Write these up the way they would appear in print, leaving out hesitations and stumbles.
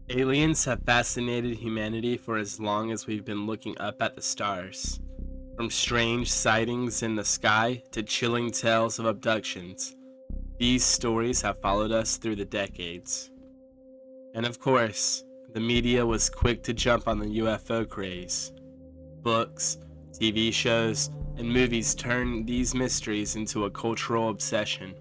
Aliens have fascinated humanity for as long as we've been looking up at the stars. From strange sightings in the sky to chilling tales of abductions, these stories have followed us through the decades. And of course, the media was quick to jump on the UFO craze. Books, TV shows, and movies turned these mysteries into a cultural obsession.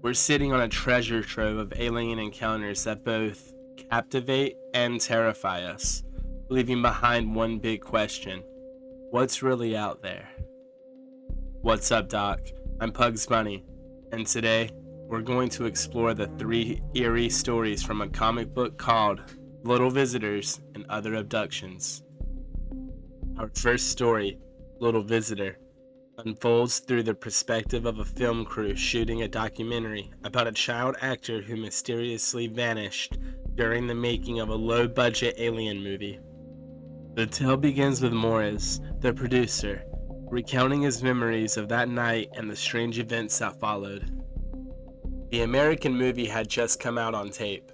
We're sitting on a treasure trove of alien encounters that both captivate and terrify us, leaving behind one big question: what's really out there? What's up, Doc? I'm Pugs Bunny, and today we're going to explore the 3 eerie stories from a comic book called Little Visitors and Other Abductions. Our first story, Little Visitor, unfolds through the perspective of a film crew shooting a documentary about a child actor who mysteriously vanished during the making of a low-budget alien movie. The tale begins with Morris, the producer, recounting his memories of that night and the strange events that followed. The American movie had just come out on tape.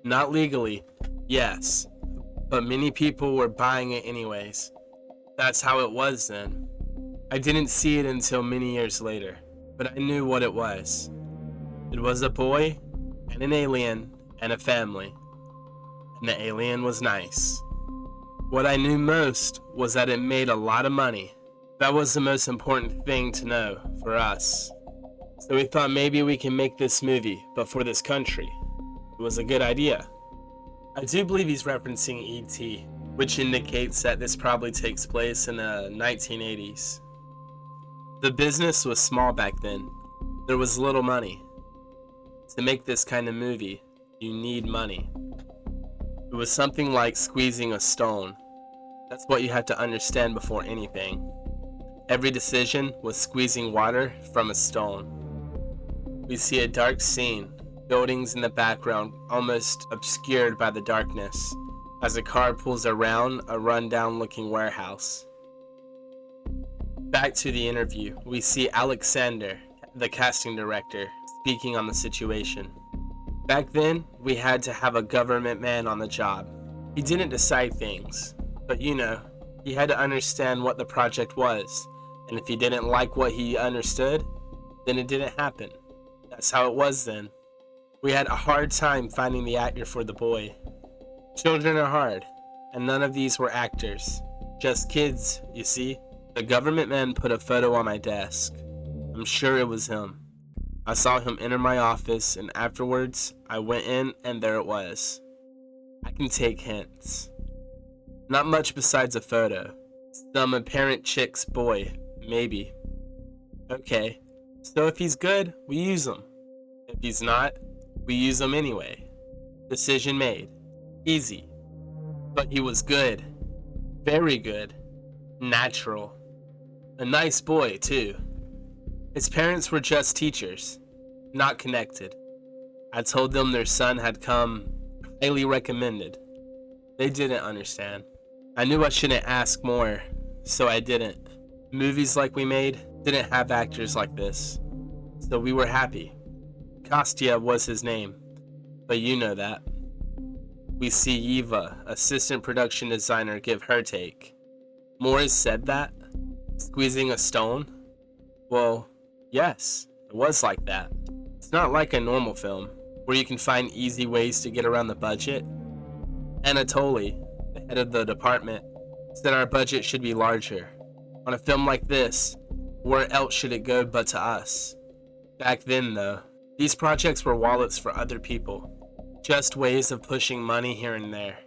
Not legally, yes, but many people were buying it anyways. That's how it was then. I didn't see it until many years later, but I knew what it was. It was a boy, and an alien, and a family. And the alien was nice. What I knew most was that it made a lot of money. That was the most important thing to know for us. So we thought maybe we can make this movie, but for this country. It was a good idea. I do believe he's referencing E.T., which indicates that this probably takes place in the 1980s. The business was small back then. There was little money. To make this kind of movie, you need money. It was something like squeezing a stone. That's what you had to understand before anything. Every decision was squeezing water from a stone. We see a dark scene, buildings in the background almost obscured by the darkness, as a car pulls around a rundown-looking warehouse. Back to the interview, we see Alexander, the casting director, speaking on the situation. Back then, we had to have a government man on the job. He didn't decide things, but he had to understand what the project was, and if he didn't like what he understood, then it didn't happen. That's how it was then. We had a hard time finding the actor for the boy. Children are hard, and none of these were actors. Just kids, you see. The government man put a photo on my desk. I'm sure it was him. I saw him enter my office, and afterwards, I went in, and there it was. I can take hints. Not much besides a photo. Some apparent chick's boy, maybe. Okay, so if he's good, we use him. If he's not, we use him anyway. Decision made. Easy. But he was good. Very good. Natural. A nice boy, too. His parents were just teachers, not connected. I told them their son had come highly recommended. They didn't understand. I knew I shouldn't ask more, so I didn't. Movies like we made didn't have actors like this, so we were happy. Kostya was his name, but you know that. We see Eva, assistant production designer, give her take. Morris said that? Squeezing a stone? Well, yes, it was like that. It's not like a normal film, where you can find easy ways to get around the budget. Anatoly, the head of the department, said our budget should be larger. On a film like this, where else should it go but to us? Back then, though, these projects were wallets for other people. Just ways of pushing money here and there.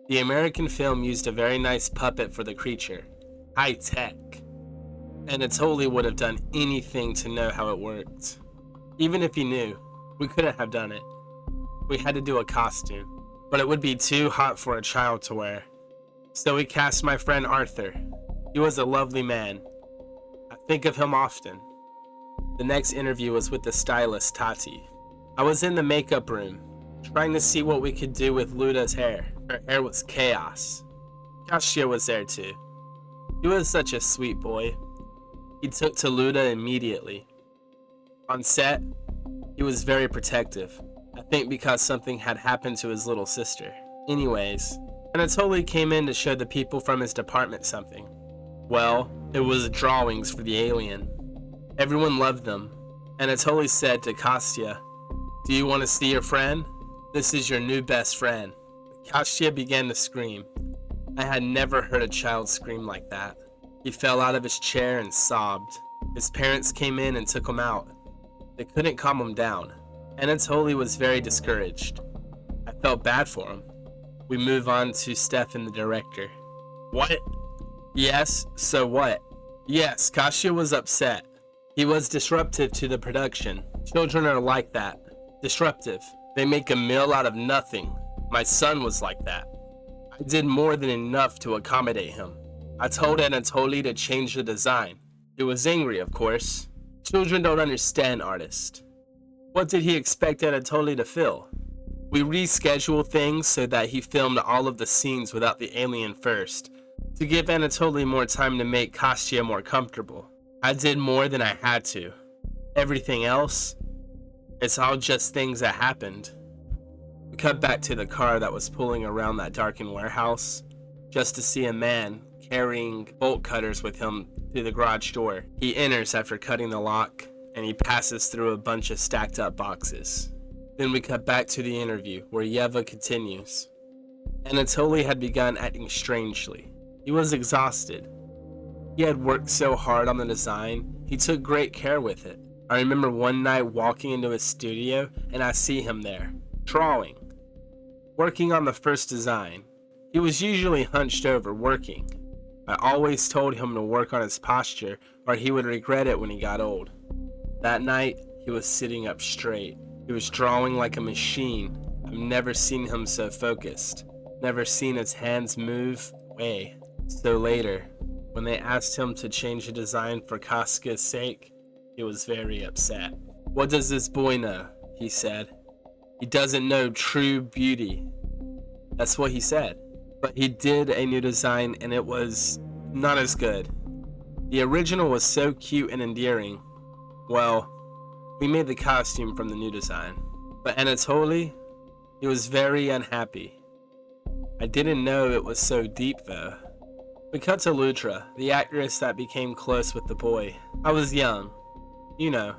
The American film used a very nice puppet for the creature. High tech. Anatoly would have done anything to know how it worked. Even if he knew, we couldn't have done it. We had to do a costume, but it would be too hot for a child to wear. So we cast my friend Arthur. He was a lovely man. I think of him often. The next interview was with the stylist Tati. I was in the makeup room, trying to see what we could do with Luda's hair. Her hair was chaos. Kostya was there too. He was such a sweet boy. He took to Luda immediately. On set, he was very protective, I think because something had happened to his little sister. Anyways, Anatoly came in to show the people from his department something. Well, it was drawings for the alien. Everyone loved them. Anatoly said to Kostya, "Do you want to see your friend? This is your new best friend." Kostya began to scream. I had never heard a child scream like that. He fell out of his chair and sobbed. His parents came in and took him out. They couldn't calm him down. Anatoly was very discouraged. I felt bad for him. We move on to Stefan, the director. What? Yes, so what? Yes, Kostya was upset. He was disruptive to the production. Children are like that. Disruptive. They make a meal out of nothing. My son was like that. I did more than enough to accommodate him. I told Anatoly to change the design. He was angry, of course. Children don't understand artists. What did he expect Anatoly to feel? We rescheduled things so that he filmed all of the scenes without the alien first, to give Anatoly more time to make Kostya more comfortable. I did more than I had to. Everything else, it's all just things that happened. We cut back to the car that was pulling around that darkened warehouse, just to see a man carrying bolt cutters with him through the garage door. He enters after cutting the lock, and he passes through a bunch of stacked up boxes. Then we cut back to the interview, where Yeva continues. Anatoly had begun acting strangely. He was exhausted. He had worked so hard on the design, he took great care with it. I remember one night walking into his studio, and I see him there, drawing, working on the first design. He was usually hunched over, working. I always told him to work on his posture, or he would regret it when he got old. That night, he was sitting up straight. He was drawing like a machine. I've never seen him so focused. Never seen his hands move away. So later, when they asked him to change the design for Kostya's sake, he was very upset. "What does this boy know?" he said. "He doesn't know true beauty." That's what he said. But he did a new design and it was not as good. The original was so cute and endearing. Well, we made the costume from the new design. But Anatoly, he was very unhappy. I didn't know it was so deep though. We cut to Lutra, the actress that became close with the boy. I was young. You know,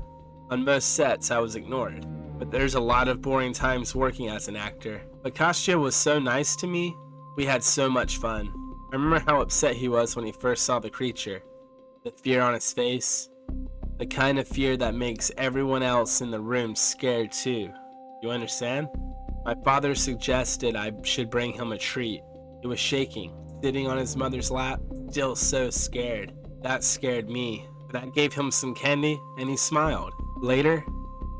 on most sets I was ignored. But there's a lot of boring times working as an actor. But Kostya was so nice to me. We had so much fun. I remember how upset he was when he first saw the creature. The fear on his face. The kind of fear that makes everyone else in the room scared too. You understand? My father suggested I should bring him a treat. He was shaking, sitting on his mother's lap, still so scared. That scared me, but I gave him some candy and he smiled. Later,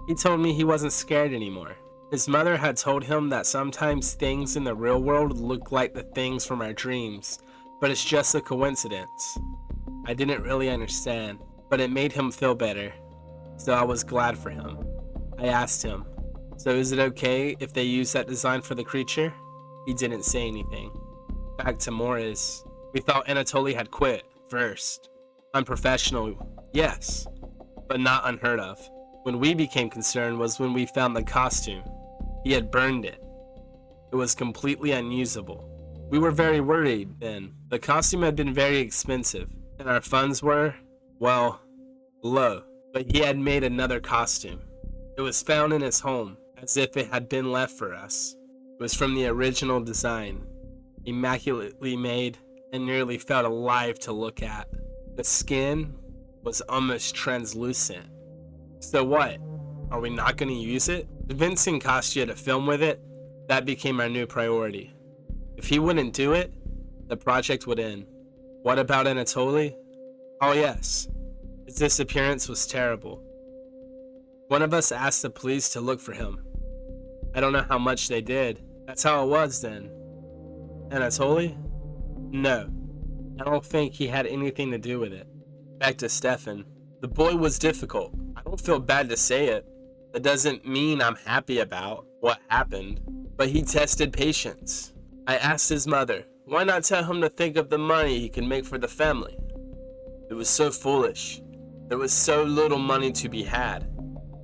he told me he wasn't scared anymore. His mother had told him that sometimes things in the real world look like the things from our dreams, but it's just a coincidence. I didn't really understand, but it made him feel better, so I was glad for him. I asked him, "So is it okay if they use that design for the creature?" He didn't say anything. Back to Morris. We thought Anatoly had quit first. Unprofessional, yes, but not unheard of. When we became concerned was when we found the costume. He had burned it. It was completely unusable. We were very worried then. The costume had been very expensive, and our funds were, well, low. But he had made another costume. It was found in his home, as if it had been left for us. It was from the original design, immaculately made, and nearly felt alive to look at. The skin was almost translucent. So what? Are we not going to use it? Convincing Kostya to film with it, that became our new priority. If he wouldn't do it, the project would end. What about Anatoly? Oh yes, his disappearance was terrible. One of us asked the police to look for him. I don't know how much they did. That's how it was then. Anatoly? No, I don't think he had anything to do with it. Back to Stefan. The boy was difficult. I don't feel bad to say it. That doesn't mean I'm happy about what happened. But he tested patience. I asked his mother, why not tell him to think of the money he could make for the family? It was so foolish. There was so little money to be had.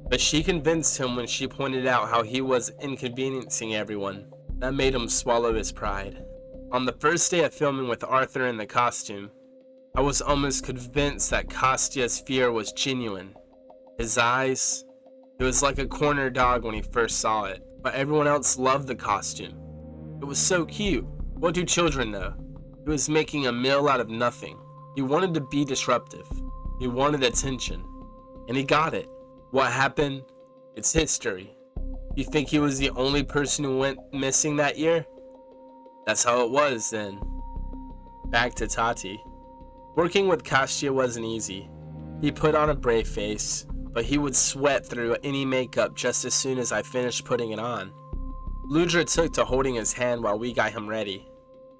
But she convinced him when she pointed out how he was inconveniencing everyone. That made him swallow his pride. On the first day of filming with Arthur in the costume, I was almost convinced that Kostya's fear was genuine. His eyes, it was like a corner dog when he first saw it, but everyone else loved the costume. It was so cute. What do children know? He was making a meal out of nothing. He wanted to be disruptive. He wanted attention. And he got it. What happened? It's history. You think he was the only person who went missing that year? That's how it was then. Back to Tati. Working with Kostya wasn't easy. He put on a brave face, but he would sweat through any makeup just as soon as I finished putting it on. Ludra took to holding his hand while we got him ready,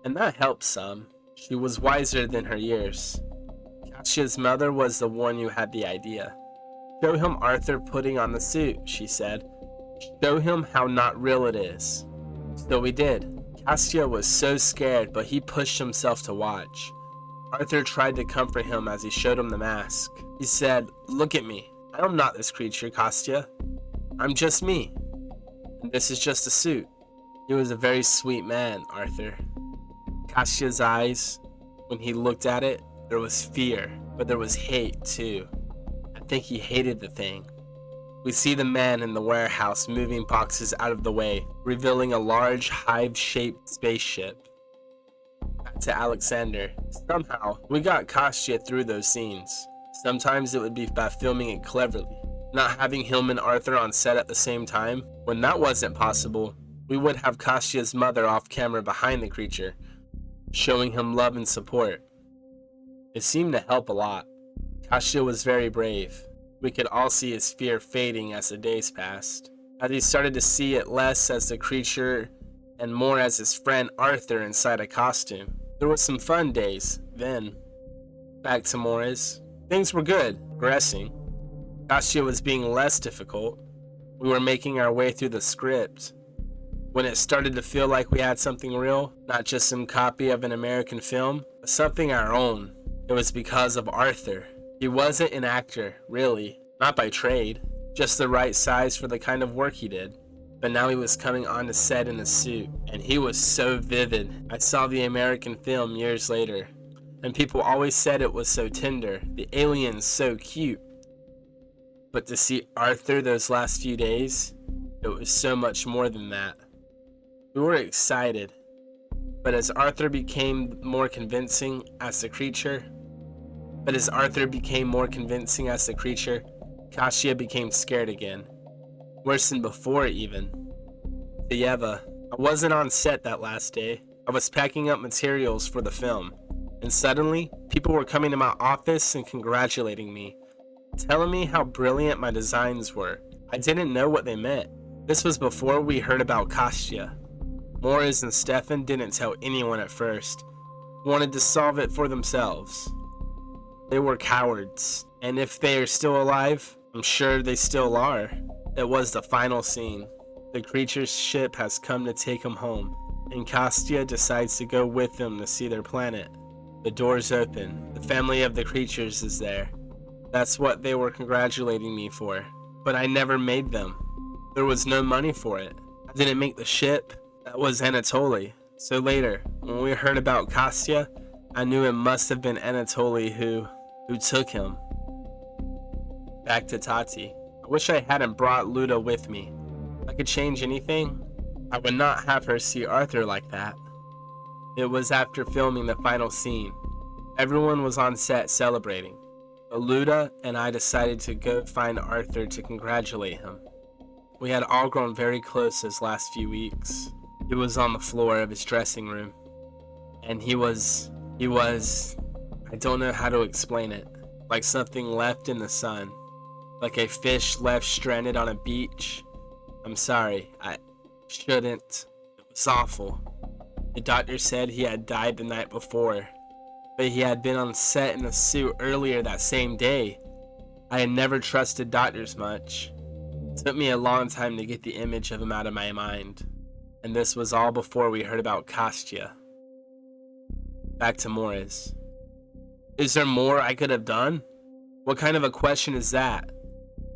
and that helped some. She was wiser than her years. Kostya's mother was the one who had the idea. Show him Arthur putting on the suit, she said. Show him how not real it is. So we did. Kostya was so scared, but he pushed himself to watch. Arthur tried to comfort him as he showed him the mask. He said, "Look at me. I am not this creature, Kostya. I'm just me. And this is just a suit." He was a very sweet man, Arthur. Kostya's eyes, when he looked at it, there was fear, but there was hate too. I think he hated the thing. We see the man in the warehouse moving boxes out of the way, revealing a large hive-shaped spaceship. Back to Alexander. Somehow, we got Kostya through those scenes. Sometimes it would be by filming it cleverly. Not having him and Arthur on set at the same time. When that wasn't possible, we would have Kostya's mother off camera behind the creature, showing him love and support. It seemed to help a lot. Kostya was very brave. We could all see his fear fading as the days passed. As he started to see it less as the creature and more as his friend Arthur inside a costume. There were some fun days then. Back to Morris. Things were good, progressing. Kostya was being less difficult. We were making our way through the script. When it started to feel like we had something real, not just some copy of an American film, but something our own, it was because of Arthur. He wasn't an actor, really, not by trade, just the right size for the kind of work he did. But now he was coming onto set in a suit, and he was so vivid. I saw the American film years later, and people always said it was so tender, the aliens so cute. But to see Arthur those last few days, it was so much more than that. We were excited, but as Arthur became more convincing as the creature, Kostya became scared again. Worse than before, even. Yeva, I wasn't on set that last day. I was packing up materials for the film, and suddenly, people were coming to my office and congratulating me, telling me how brilliant my designs were. I didn't know what they meant. This was before we heard about Kostya. Morris and Stefan didn't tell anyone at first, wanted to solve it for themselves. They were cowards, and if they are still alive, I'm sure they still are. It was the final scene. The creature's ship has come to take him home, and Kostya decides to go with them to see their planet. The doors open. The family of the creatures is there. That's what they were congratulating me for. But I never made them. There was no money for it. I didn't make the ship. That was Anatoly. So later, when we heard about Kostya, I knew it must have been Anatoly who took him. Back to Tati. I wish I hadn't brought Luda with me. If I could change anything, I would not have her see Arthur like that. It was after filming the final scene. Everyone was on set celebrating. But Luda and I decided to go find Arthur to congratulate him. We had all grown very close those last few weeks. He was on the floor of his dressing room. And he was, I don't know how to explain it, like something left in the sun. Like a fish left stranded on a beach. I'm sorry, I shouldn't. It was awful. The doctor said he had died the night before, but he had been on set in a suit earlier that same day. I had never trusted doctors much. It took me a long time to get the image of him out of my mind. And this was all before we heard about Kostya. Back to Morris. Is there more I could have done? What kind of a question is that?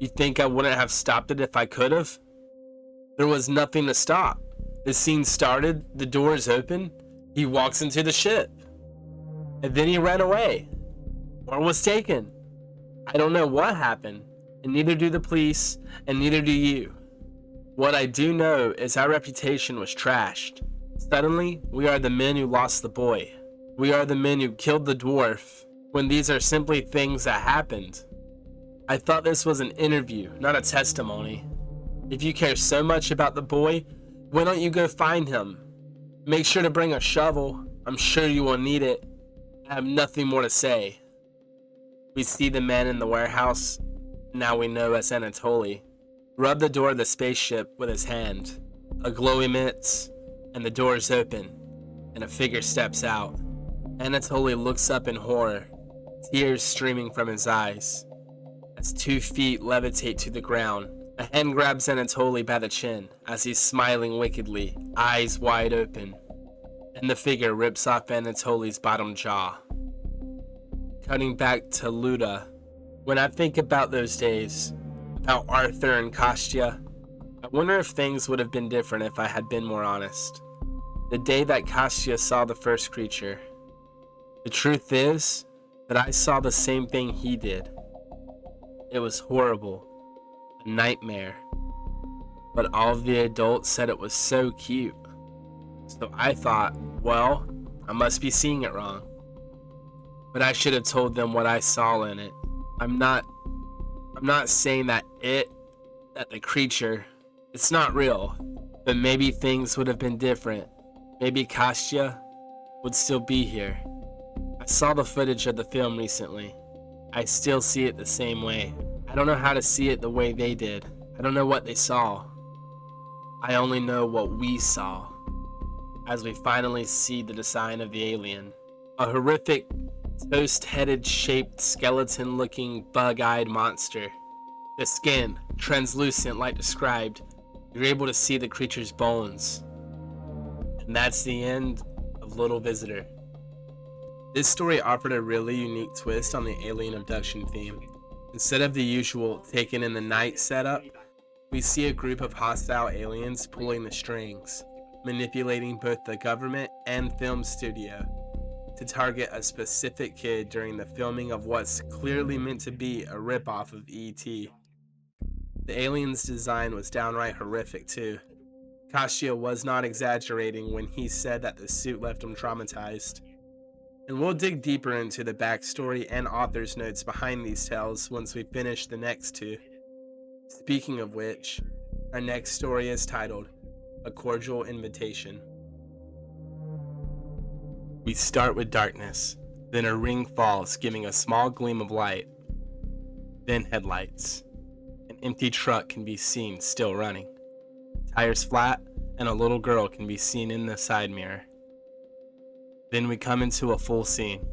You think I wouldn't have stopped it if I could have? There was nothing to stop. The scene started, the doors open, he walks into the ship. And then he ran away. Or was taken. I don't know what happened, and neither do the police, and neither do you. What I do know is our reputation was trashed. Suddenly, we are the men who lost the boy. We are the men who killed the dwarf, when these are simply things that happened. I thought this was an interview, not a testimony. If you care so much about the boy, why don't you go find him? Make sure to bring a shovel. I'm sure you will need it. I have nothing more to say. We see the man in the warehouse, now we know as Anatoly, rub the door of the spaceship with his hand. A glow emits, and the doors open, and a figure steps out. Anatoly looks up in horror, tears streaming from his eyes. As 2 feet levitate to the ground, a hand grabs Anatoly by the chin as he's smiling wickedly, eyes wide open, and the figure rips off Anatoly's bottom jaw. Cutting back to Luda, when I think about those days, about Arthur and Kostya, I wonder if things would have been different if I had been more honest. The day that Kostya saw the first creature. The truth is that I saw the same thing he did. It was horrible, a nightmare, but all of the adults said it was so cute. So I thought, well, I must be seeing it wrong. But I should have told them what I saw in it. I'm not saying that the creature, it's not real, but maybe things would have been different. Maybe Kostya would still be here. I saw the footage of the film recently. I still see it the same way. I don't know how to see it the way they did. I don't know what they saw. I only know what we saw. As we finally see the design of the alien. A horrific, toast-headed shaped skeleton-looking bug-eyed monster. The skin, translucent like described. You're able to see the creature's bones. And that's the end of Little Visitor. This story offered a really unique twist on the alien abduction theme. Instead of the usual taken in the night setup, we see a group of hostile aliens pulling the strings, manipulating both the government and film studio to target a specific kid during the filming of what's clearly meant to be a ripoff of E.T. The alien's design was downright horrific too. Kostya was not exaggerating when he said that the suit left him traumatized. And we'll dig deeper into the backstory and author's notes behind these tales once we finish the next two. Speaking of which, our next story is titled, A Cordial Invitation. We start with darkness, then a ring falls, giving a small gleam of light, then headlights. An empty truck can be seen still running. Tires flat, and a little girl can be seen in the side mirror. Then we come into a full scene.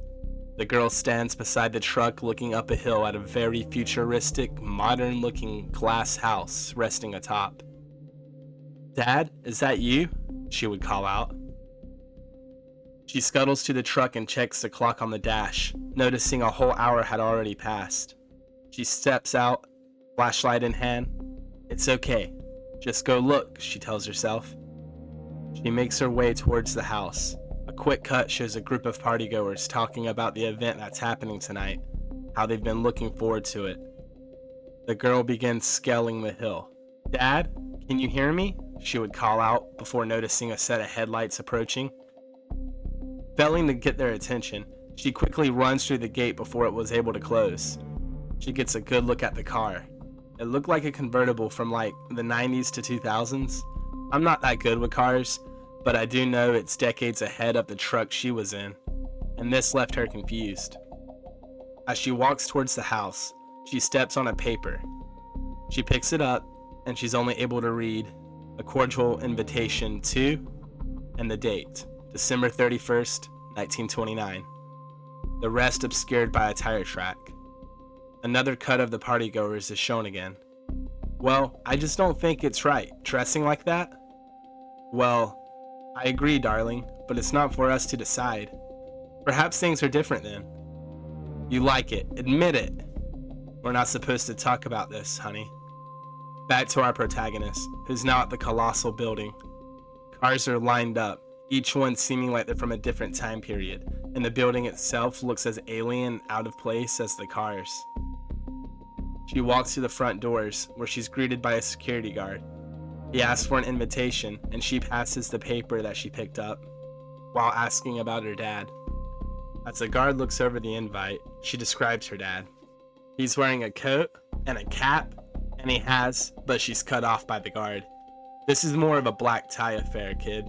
The girl stands beside the truck looking up a hill at a very futuristic, modern-looking glass house resting atop. "Dad, is that you?" she would call out. She scuttles to the truck and checks the clock on the dash, noticing a whole hour had already passed. She steps out, flashlight in hand. "It's okay. Just go look," she tells herself. She makes her way towards the house. A quick cut shows a group of partygoers talking about the event that's happening tonight, how they've been looking forward to it. The girl begins scaling the hill. "Dad, can you hear me?" she would call out before noticing a set of headlights approaching. Failing to get their attention, she quickly runs through the gate before it was able to close. She gets a good look at the car. It looked like a convertible from like the 90s to 2000s. I'm not that good with cars, but I do know it's decades ahead of the truck she was in, and this left her confused. As she walks towards the house, she steps on a paper. She picks it up, and she's only able to read A Cordial Invitation to, and the date, December 31st, 1929. The rest obscured by a tire track. Another cut of the partygoers is shown again. "Well, I just don't think it's right, dressing like that." "Well, I agree, darling, but it's not for us to decide. Perhaps things are different then." "You like it, admit it." We're not supposed to talk about this, honey. Back to our protagonist, who's now at the colossal building. Cars are lined up, each one seeming like they're from a different time period, and the building itself looks as alien and out of place as the cars. She walks through the front doors, where she's greeted by a security guard. He asks for an invitation, and she passes the paper that she picked up, while asking about her dad. As the guard looks over the invite, she describes her dad. He's wearing a coat and a cap, and he has, but she's cut off by the guard. This is more of a black tie affair, kid.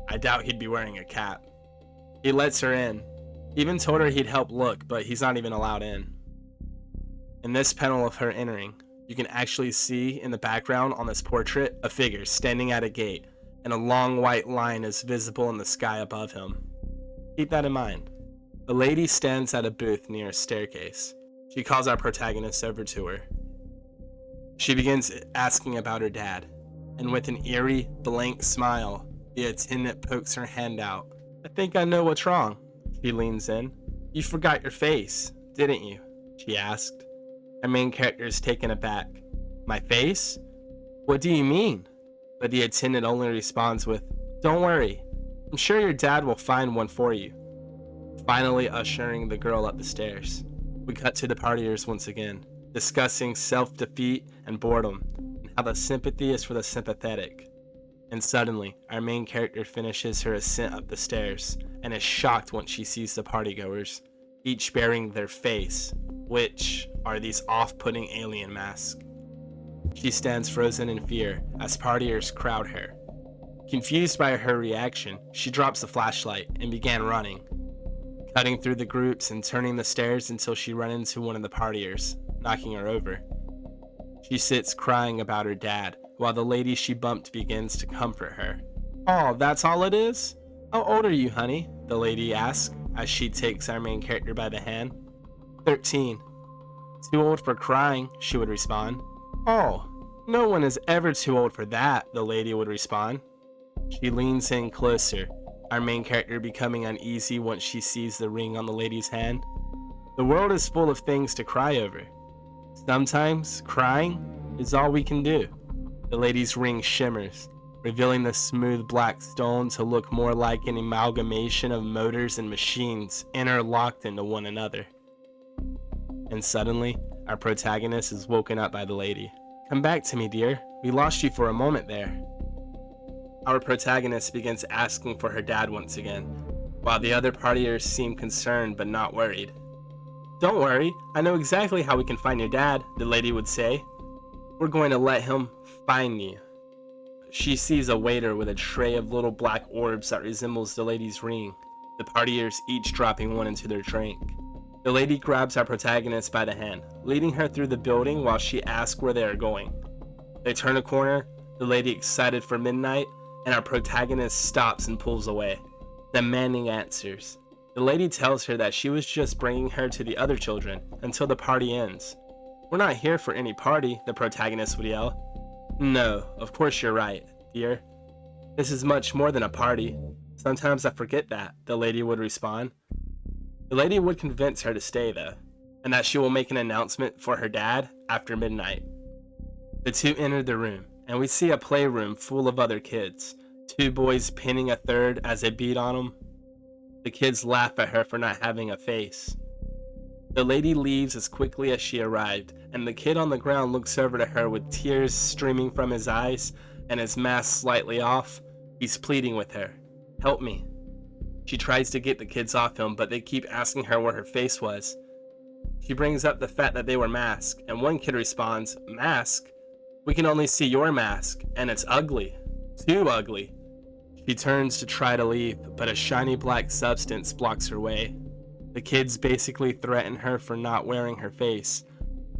I doubt he'd be wearing a cap. He lets her in. Even told her he'd help look, but he's not even allowed in. In this panel of her entering, you can actually see in the background on this portrait a figure standing at a gate, and a long white line is visible in the sky above him. Keep that in mind. The lady stands at a booth near a staircase. She calls our protagonist over to her. She begins asking about her dad, and with an eerie, blank smile, the attendant pokes her hand out. I think I know what's wrong. She leans in. You forgot your face, didn't you? She asked. Our main character is taken aback. My face? What do you mean? But the attendant only responds with, don't worry. I'm sure your dad will find one for you. Finally ushering the girl up the stairs. We cut to the partiers once again, discussing self-defeat and boredom, and how the sympathy is for the sympathetic. And suddenly, our main character finishes her ascent up the stairs, and is shocked when she sees the partygoers, each bearing their face, which are these off-putting alien masks. She stands frozen in fear as partiers crowd her. Confused by her reaction, she drops the flashlight and began running, cutting through the groups and turning the stairs until she runs into one of the partiers, knocking her over. She sits crying about her dad, while the lady she bumped begins to comfort her. Oh, that's all it is? How old are you, honey? The lady asks, as she takes our main character by the hand. 13. Too old for crying, she would respond. Oh, no one is ever too old for that, the lady would respond. She leans in closer, our main character becoming uneasy once she sees the ring on the lady's hand. The world is full of things to cry over. Sometimes, crying is all we can do. The lady's ring shimmers, revealing the smooth black stone to look more like an amalgamation of motors and machines interlocked into one another. And suddenly, our protagonist is woken up by the lady. Come back to me, dear. We lost you for a moment there. Our protagonist begins asking for her dad once again, while the other partiers seem concerned but not worried. Don't worry, I know exactly how we can find your dad, the lady would say. We're going to let him find you. She sees a waiter with a tray of little black orbs that resembles the lady's ring, the partiers each dropping one into their drink. The lady grabs our protagonist by the hand, leading her through the building while she asks where they are going. They turn a corner, the lady excited for midnight, and our protagonist stops and pulls away, demanding answers. The lady tells her that she was just bringing her to the other children until the party ends. We're not here for any party, the protagonist would yell. No, of course you're right, dear. This is much more than a party. Sometimes I forget that, the lady would respond. The lady would convince her to stay though, and that she will make an announcement for her dad after midnight. The two enter the room, and we see a playroom full of other kids, two boys pinning a third as they beat on them. The kids laugh at her for not having a face. The lady leaves as quickly as she arrived, and the kid on the ground looks over to her with tears streaming from his eyes and his mask slightly off. He's pleading with her. Help me. She tries to get the kids off him, but they keep asking her where her face was. She brings up the fact that they were masked, and one kid responds, Mask? We can only see your mask, and it's ugly. Too ugly. She turns to try to leave, but a shiny black substance blocks her way. The kids basically threaten her for not wearing her face,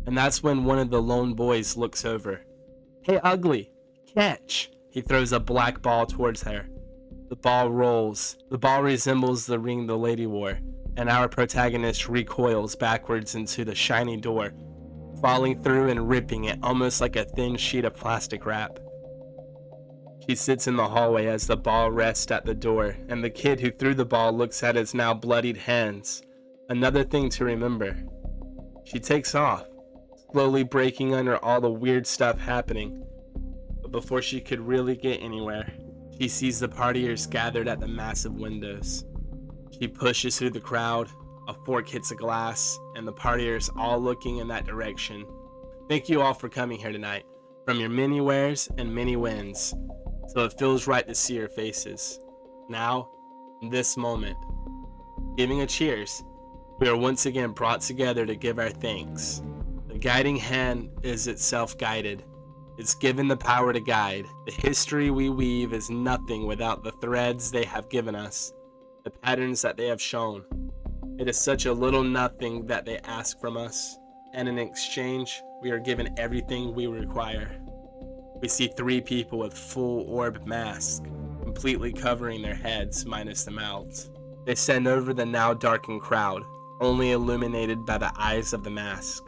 and that's when one of the lone boys looks over. Hey, ugly, catch! He throws a black ball towards her. The ball rolls. The ball resembles the ring the lady wore, and our protagonist recoils backwards into the shiny door, falling through and ripping it almost like a thin sheet of plastic wrap. She sits in the hallway as the ball rests at the door, and the kid who threw the ball looks at his now bloodied hands. Another thing to remember. She takes off, slowly breaking under all the weird stuff happening. But before she could really get anywhere, she sees the partiers gathered at the massive windows. She pushes through the crowd, a fork hits a glass, and the partiers all looking in that direction. Thank you all for coming here tonight, from your many wheres and many wins. So it feels right to see your faces. Now, in this moment, giving a cheers, we are once again brought together to give our thanks. The guiding hand is itself guided. It's given the power to guide. The history we weave is nothing without the threads they have given us, the patterns that they have shown. It is such a little nothing that they ask from us, and in exchange, we are given everything we require. We see 3 people with full orb masks, completely covering their heads minus the mouths. They stand over the now darkened crowd, only illuminated by the eyes of the mask.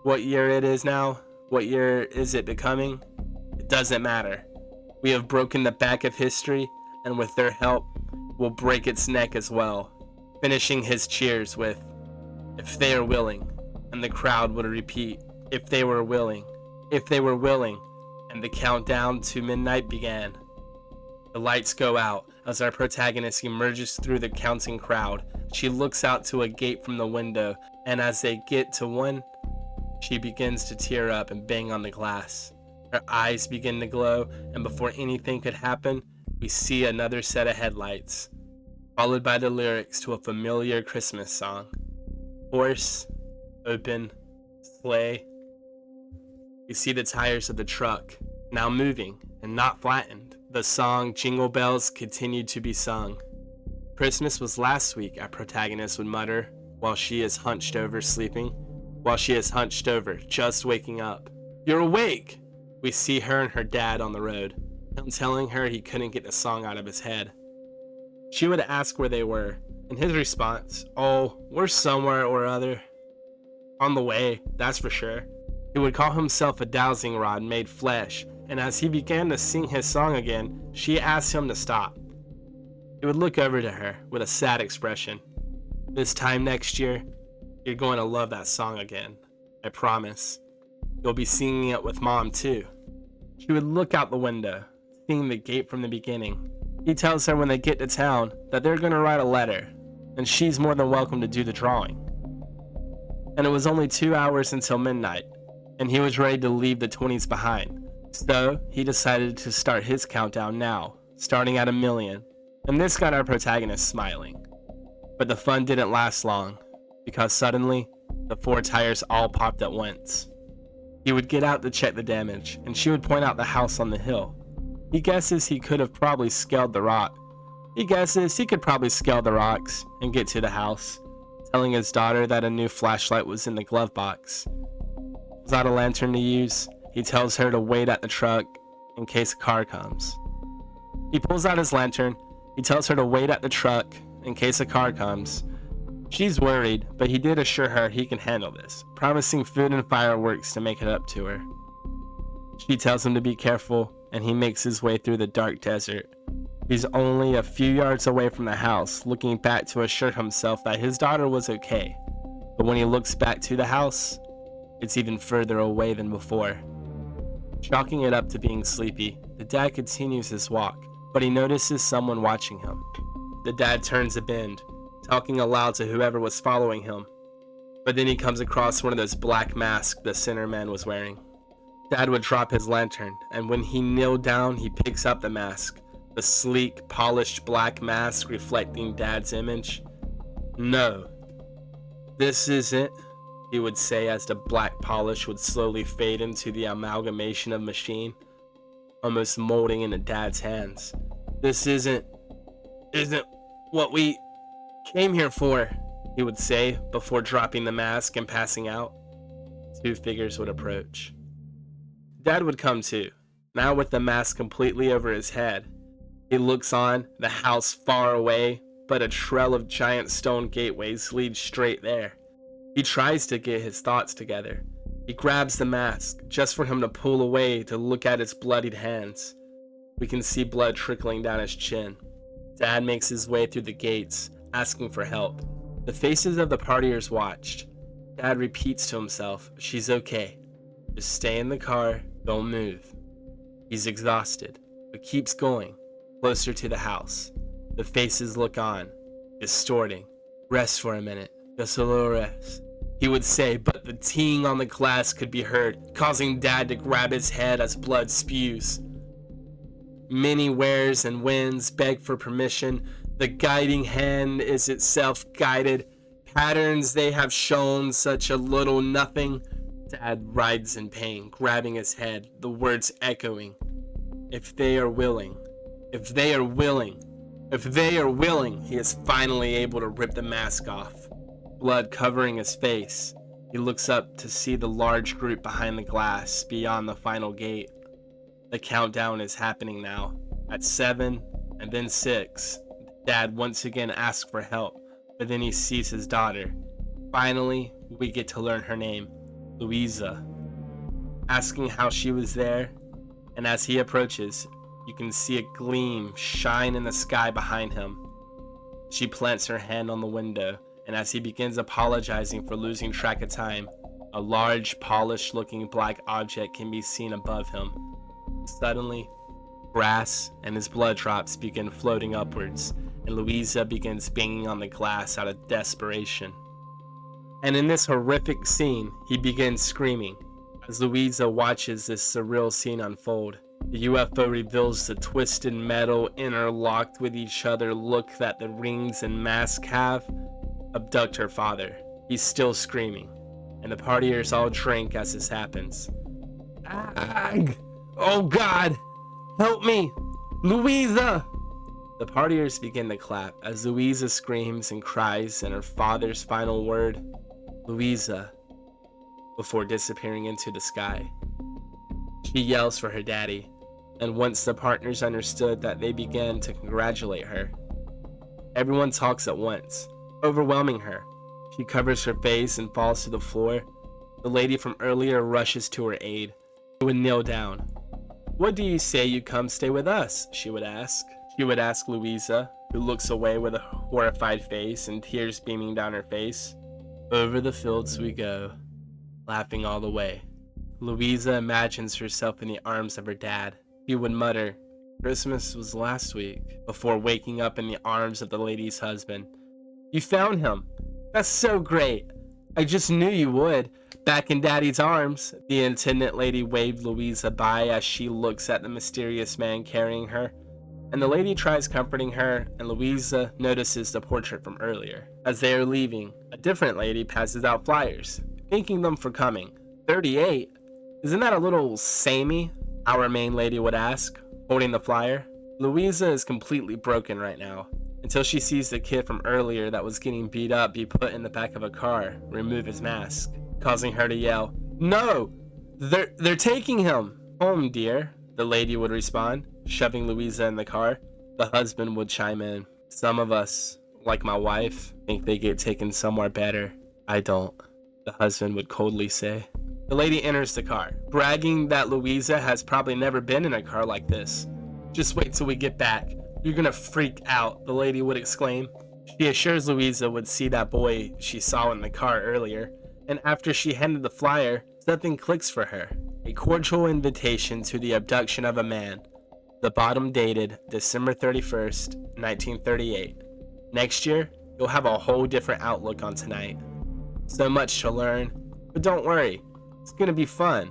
What year it is now? What year is it becoming? It doesn't matter. We have broken the back of history, and with their help, we'll break its neck as well. Finishing his cheers with, "If they are willing," and the crowd would repeat, "If they were willing, if they were willing," and the countdown to midnight began. The lights go out as our protagonist emerges through the counting crowd. She looks out to a gate from the window, and as they get to one, she begins to tear up and bang on the glass. Her eyes begin to glow, and before anything could happen, we see another set of headlights, followed by the lyrics to a familiar Christmas song. Horse, open, sleigh. We see the tires of the truck, now moving and not flattened. The song Jingle Bells continued to be sung. Christmas was last week, our protagonist would mutter while she is hunched over sleeping. While she is hunched over, just waking up. "You're awake!" We see her and her dad on the road, him telling her he couldn't get the song out of his head. She would ask where they were, and his response, "Oh, we're somewhere or other. On the way, that's for sure." He would call himself a dowsing rod made flesh, and as he began to sing his song again, she asked him to stop. He would look over to her with a sad expression. "This time next year, you're going to love that song again. I promise. You'll be singing it with Mom too." She would look out the window, seeing the gate from the beginning. He tells her when they get to town that they're going to write a letter, and she's more than welcome to do the drawing. And it was only 2 hours until midnight, and he was ready to leave the 20s behind. So he decided to start his countdown now, starting at 1,000,000, and this got our protagonist smiling. But the fun didn't last long, because suddenly, the 4 tires all popped at once. He would get out to check the damage, and she would point out the house on the hill. He guesses he could have probably scaled the rock. He guesses he could probably scale the rocks and get to the house, telling his daughter that a new flashlight was in the glove box. Without a lantern to use, he tells her to wait at the truck in case a car comes. He pulls out his lantern. He tells her to wait at the truck in case a car comes. She's worried, but he did assure her he can handle this, promising food and fireworks to make it up to her. She tells him to be careful, and he makes his way through the dark desert. He's only a few yards away from the house, looking back to assure himself that his daughter was okay. But when he looks back to the house, it's even further away than before. Chalking it up to being sleepy, the dad continues his walk, but he notices someone watching him. The dad turns a bend, talking aloud to whoever was following him. But then he comes across one of those black masks the center man was wearing. Dad would drop his lantern, and when he kneeled down, he picks up the mask, the sleek, polished black mask reflecting Dad's image. "No, this isn't," he would say as the black polish would slowly fade into the amalgamation of machine, almost molding into Dad's hands. "This isn't what we came here for," he would say before dropping the mask and passing out. 2 figures would approach. Dad would come too, now with the mask completely over his head. He looks on, the house far away, but a trail of giant stone gateways leads straight there. He tries to get his thoughts together. He grabs the mask, just for him to pull away to look at its bloodied hands. We can see blood trickling down his chin. Dad makes his way through the gates, asking for help. The faces of the partiers watched. Dad repeats to himself, she's okay. Just stay in the car, don't move. He's exhausted, but keeps going, closer to the house. The faces look on, distorting. Rest for a minute, just a little rest, he would say, but the teeing on the glass could be heard, causing Dad to grab his head as blood spews. Many wears and wins beg for permission. The guiding hand is itself guided. Patterns they have shown such a little nothing. Dad writhes in pain, grabbing his head, the words echoing. If they are willing, if they are willing, if they are willing, he is finally able to rip the mask off. Blood covering his face. He looks up to see the large group behind the glass beyond the final gate. The countdown is happening now. At 7 and then 6, Dad once again asks for help, but then he sees his daughter. Finally, we get to learn her name, Louisa. Asking how she was there, and as he approaches, you can see a gleam shine in the sky behind him. She plants her hand on the window, and as he begins apologizing for losing track of time, a large, polished-looking black object can be seen above him. Suddenly, grass and his blood drops begin floating upwards, and Louisa begins banging on the glass out of desperation. And in this horrific scene, he begins screaming. As Louisa watches this surreal scene unfold, the UFO reveals the twisted metal interlocked with each other look that the rings and mask have. Abduct her father. He's still screaming, and the partiers all drink as this happens. Ag! Oh God! Help me! Louisa! The partiers begin to clap as Louisa screams and cries and her father's final word, Louisa, before disappearing into the sky. She yells for her daddy, and once the partners understood that, they began to congratulate her. Everyone talks at once, overwhelming her. She covers her face and falls to the floor. The lady from earlier rushes to her aid. She would kneel down. What do you say you come stay with us? She would ask. She would ask Louisa, who looks away with a horrified face and tears beaming down her face. Over the fields we go, laughing all the way. Louisa imagines herself in the arms of her dad. He would mutter, Christmas was last week, before waking up in the arms of the lady's husband. You found him. That's so great. I just knew you would. Back in Daddy's arms. The attendant lady waved Louisa by as she looks at the mysterious man carrying her. And the lady tries comforting her, and Louisa notices the portrait from earlier. As they are leaving, a different lady passes out flyers, thanking them for coming. 38? Isn't that a little samey? Our main lady would ask, holding the flyer. Louisa is completely broken right now, until she sees the kid from earlier that was getting beat up be put in the back of a car, remove his mask, causing her to yell, No! They're taking him! Home, dear, the lady would respond, shoving Louisa in the car. The husband would chime in. Some of us, like my wife, think they get taken somewhere better. I don't, the husband would coldly say. The lady enters the car, bragging that Louisa has probably never been in a car like this. Just wait till we get back. You're gonna freak out, the lady would exclaim. She assures Louisa would see that boy she saw in the car earlier, and after she handed the flyer, something clicks for her. A cordial invitation to the abduction of a man. The bottom dated December 31st, 1938. Next year, you'll have a whole different outlook on tonight. So much to learn, but don't worry, it's gonna be fun.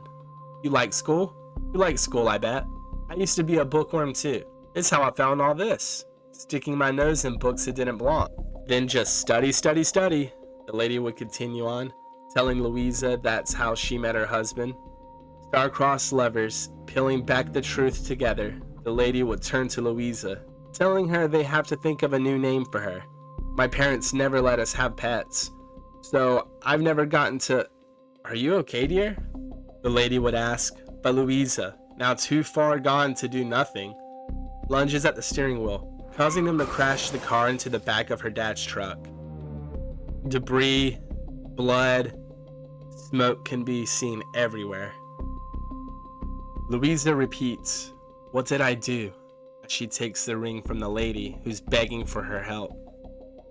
You like school? You like school, I bet. I used to be a bookworm too. It's how I found all this. Sticking my nose in books that didn't belong. Then just study, study, study. The lady would continue on, telling Louisa that's how she met her husband. Star-crossed lovers, peeling back the truth together. The lady would turn to Louisa, telling her they have to think of a new name for her. My parents never let us have pets, so I've never gotten to... Are you okay, dear? The lady would ask, but Louisa, now too far gone to do nothing, lunges at the steering wheel, causing them to crash the car into the back of her dad's truck. Debris, blood, smoke can be seen everywhere. Louisa repeats, What did I do? As she takes the ring from the lady who's begging for her help.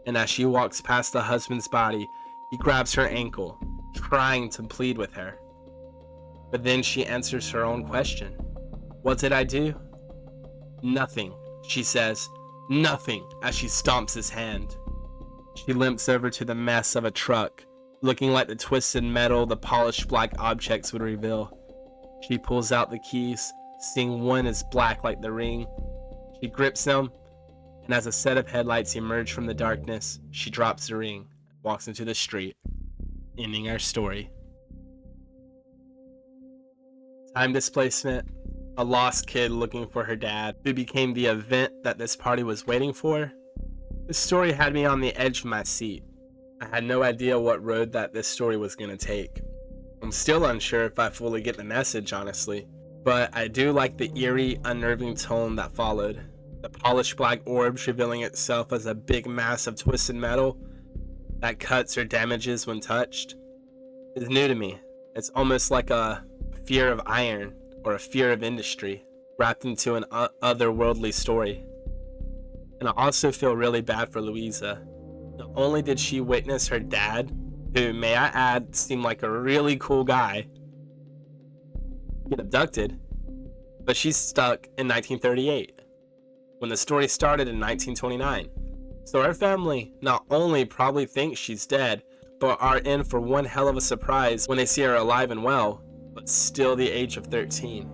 And as she walks past the husband's body, he grabs her ankle, trying to plead with her. But then she answers her own question. What did I do? Nothing, she says. Nothing, as she stomps his hand. She limps over to the mess of a truck, looking like the twisted metal the polished black objects would reveal. She pulls out the keys, seeing one is black like the ring. She grips them, and as a set of headlights emerge from the darkness, she drops the ring, walks into the street, ending our story. Time displacement. A lost kid looking for her dad, who became the event that this party was waiting for. This story had me on the edge of my seat. I had no idea what road that this story was going to take. I'm still unsure if I fully get the message, honestly, but I do like the eerie, unnerving tone that followed. The polished black orbs revealing itself as a big mass of twisted metal that cuts or damages when touched is new to me. It's almost like a fear of iron or a fear of industry wrapped into an otherworldly story. And I also feel really bad for Louisa. Not only did she witness her dad, who, may I add, seemed like a really cool guy, get abducted, but she's stuck in 1938, when the story started in 1929. So her family not only probably thinks she's dead, but are in for one hell of a surprise when they see her alive and well, but still the age of 13.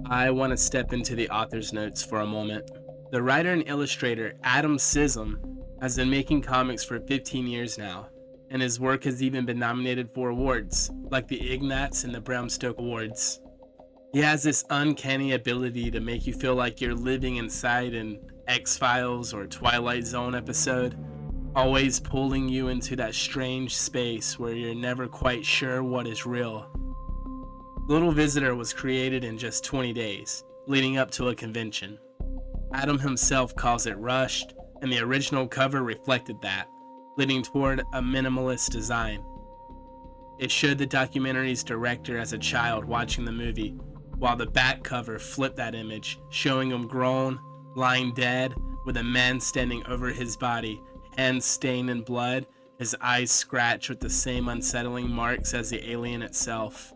I want to step into the author's notes for a moment. The writer and illustrator Adam Szym has been making comics for 15 years now, and his work has even been nominated for awards, like the Ignatz and the Bram Stoker Awards. He has this uncanny ability to make you feel like you're living inside an X-Files or Twilight Zone episode, always pulling you into that strange space where you're never quite sure what is real. Little Visitor was created in just 20 days, leading up to a convention. Adam himself calls it rushed, and the original cover reflected that, leading toward a minimalist design. It showed the documentary's director as a child watching the movie, while the back cover flipped that image, showing him grown, lying dead, with a man standing over his body, hands stained in blood, his eyes scratched with the same unsettling marks as the alien itself.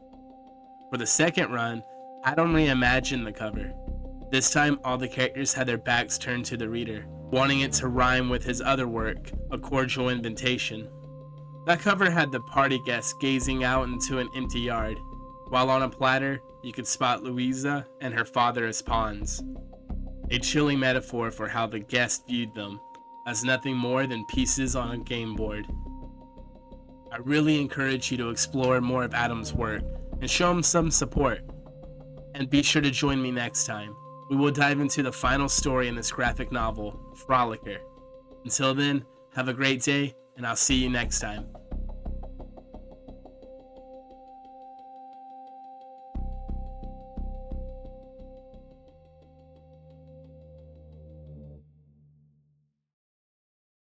For the second run, Adam reimagined the cover. This time, all the characters had their backs turned to the reader, wanting it to rhyme with his other work, A Cordial Invitation. That cover had the party guests gazing out into an empty yard, while on a platter, you could spot Louisa and her father as pawns. A chilling metaphor for how the guests viewed them, as nothing more than pieces on a game board. I really encourage you to explore more of Adam's work and show him some support. And be sure to join me next time. We will dive into the final story in this graphic novel, Frolicker. Until then, have a great day, and I'll see you next time.